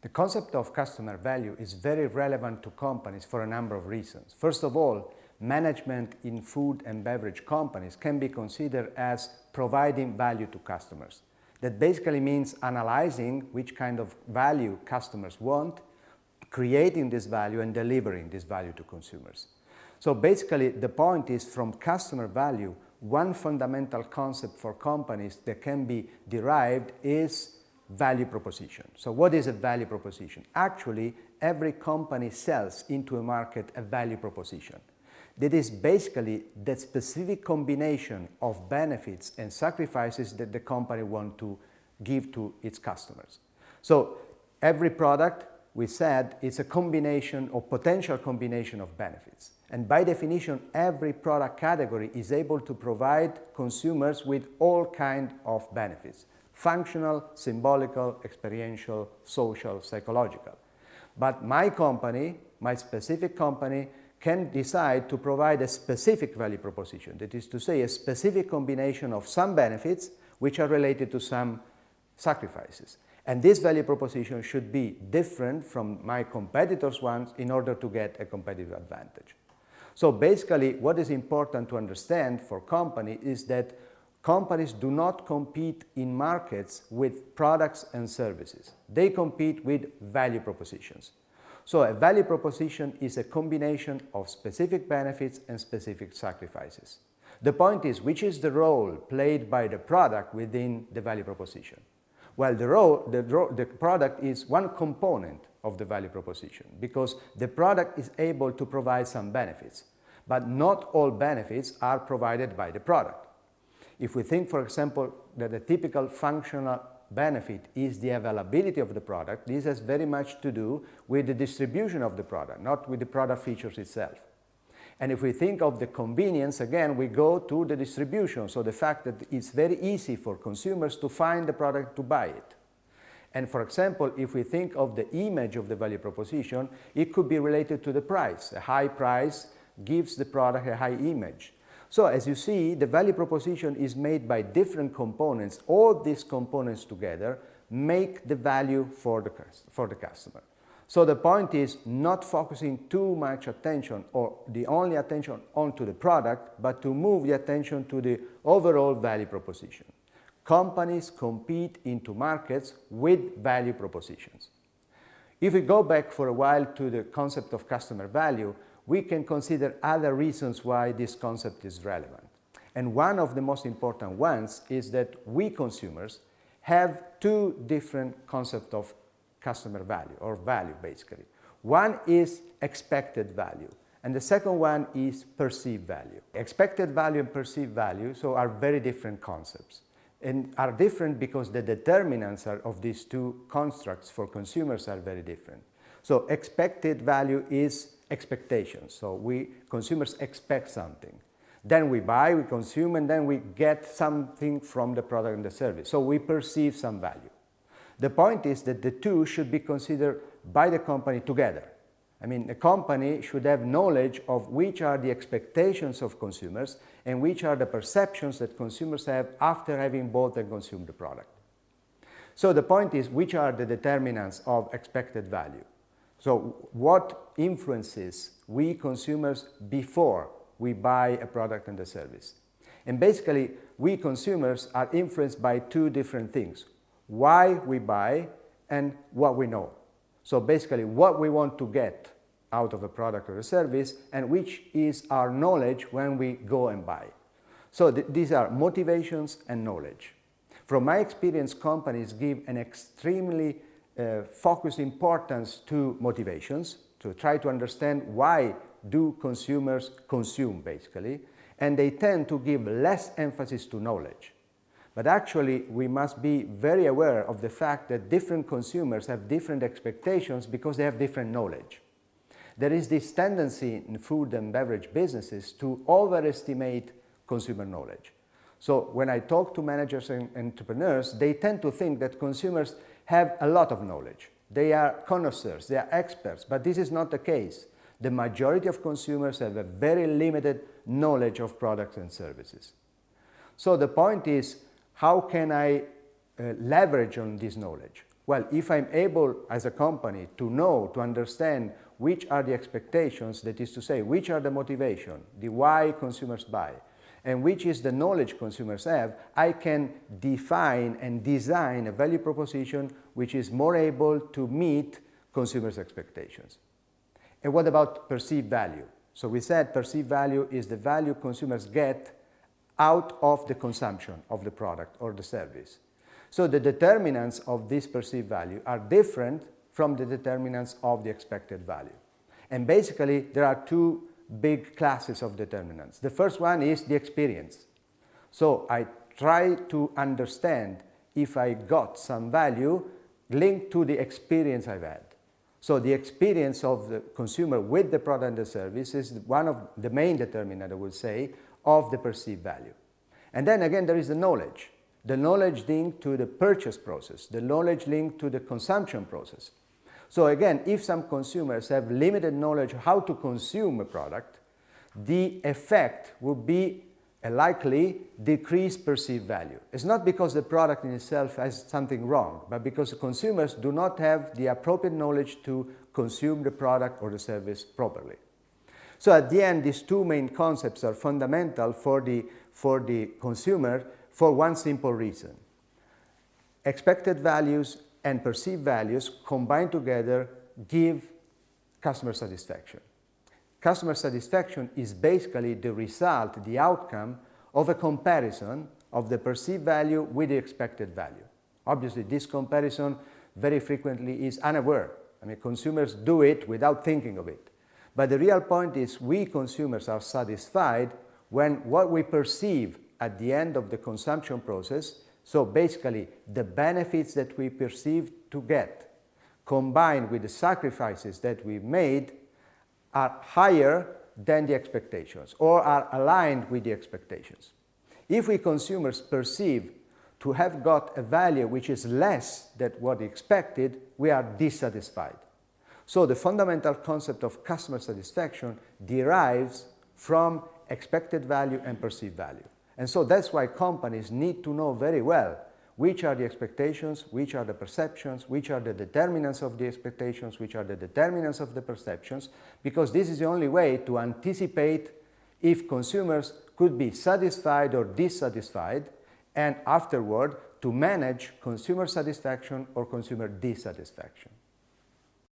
The concept of customer value is very relevant to companies for a number of reasons. First of all, management in food and beverage companies can be considered as providing value to customers. That basically means analyzing which kind of value customers want, creating this value and delivering this value to consumers. So basically the point is, from customer value, one fundamental concept for companies that can be derived is value proposition. So what is a value proposition? Actually, every company sells into a market a value proposition. That is basically the specific combination of benefits and sacrifices that the company wants to give to its customers. So every product, we said, is a combination or potential combination of benefits. And by definition, every product category is able to provide consumers with all kinds of benefits: functional, symbolical, experiential, social, psychological. But my company, my specific company, can decide to provide a specific value proposition. That is to say, a specific combination of some benefits which are related to some sacrifices. And this value proposition should be different from my competitors' ones in order to get a competitive advantage. So basically, what is important to understand for companies is that companies do not compete in markets with products and services. They compete with value propositions. So a value proposition is a combination of specific benefits and specific sacrifices. The point is, which is the role played by the product within the value proposition? Well, the product is one component of the value proposition, because the product is able to provide some benefits, but not all benefits are provided by the product. If we think, for example, that a typical functional benefit is the availability of the product, this has very much to do with the distribution of the product, not with the product features itself. And if we think of the convenience, again, we go to the distribution, so the fact that it's very easy for consumers to find the product, to buy it. And for example, if we think of the image of the value proposition, it could be related to the price. A high price gives the product a high image. So as you see, the value proposition is made by different components. All these components together make the value for the customer. So the point is not focusing too much attention or the only attention onto the product, but to move the attention to the overall value proposition. Companies compete into markets with value propositions. If we go back for a while to the concept of customer value, we can consider other reasons why this concept is relevant. And one of the most important ones is that we consumers have two different concepts of customer value, or value basically. One is expected value, and the second one is perceived value. Expected value and perceived value are very different concepts, and are different because the determinants of these two constructs for consumers are very different. So expected value is expectations. So consumers expect something. Then we buy, we consume, and then we get something from the product and the service. So we perceive some value. The point is that the two should be considered by the company together. I mean, a company should have knowledge of which are the expectations of consumers and which are the perceptions that consumers have after having bought and consumed the product. So the point is, which are the determinants of expected value? So what influences we consumers before we buy a product and a service? And basically, we consumers are influenced by two different things: why we buy and what we know. So basically, what we want to get out of a product or a service, and which is our knowledge when we go and buy. So these are motivations and knowledge. From my experience, companies give an extremely focused importance to motivations, to try to understand why do consumers consume, basically, and they tend to give less emphasis to knowledge. But actually, we must be very aware of the fact that different consumers have different expectations because they have different knowledge. There is this tendency in food and beverage businesses to overestimate consumer knowledge. So when I talk to managers and entrepreneurs, they tend to think that consumers have a lot of knowledge. They are connoisseurs, they are experts, but this is not the case. The majority of consumers have a very limited knowledge of products and services. So the point is, how can I leverage on this knowledge? Well, if I'm able as a company to know, to understand which are the expectations, that is to say, which are the motivation, the why consumers buy, and which is the knowledge consumers have, I can define and design a value proposition which is more able to meet consumers' expectations. And what about perceived value? So we said perceived value is the value consumers get out of the consumption of the product or the service. So the determinants of this perceived value are different from the determinants of the expected value. And basically, there are two big classes of determinants. The first one is the experience. So I try to understand if I got some value linked to the experience I've had. So the experience of the consumer with the product and the service is one of the main determinants, I would say, of the perceived value. And then again, there is the knowledge linked to the purchase process, the knowledge linked to the consumption process. So again, if some consumers have limited knowledge how to consume a product, the effect would be a likely decreased perceived value. It's not because the product in itself has something wrong, but because the consumers do not have the appropriate knowledge to consume the product or the service properly. So at the end, these two main concepts are fundamental for the consumer for one simple reason. Expected values and perceived values combined together give customer satisfaction. Customer satisfaction is basically the result, the outcome of a comparison of the perceived value with the expected value. Obviously, this comparison very frequently is unaware. I mean, consumers do it without thinking of it. But the real point is we consumers are satisfied when what we perceive at the end of the consumption process, so basically the benefits that we perceive to get, combined with the sacrifices that we've made, are higher than the expectations or are aligned with the expectations. If we consumers perceive to have got a value which is less than what we expected, we are dissatisfied. So the fundamental concept of customer satisfaction derives from expected value and perceived value. And so that's why companies need to know very well which are the expectations, which are the perceptions, which are the determinants of the expectations, which are the determinants of the perceptions, because this is the only way to anticipate if consumers could be satisfied or dissatisfied, and afterward to manage consumer satisfaction or consumer dissatisfaction.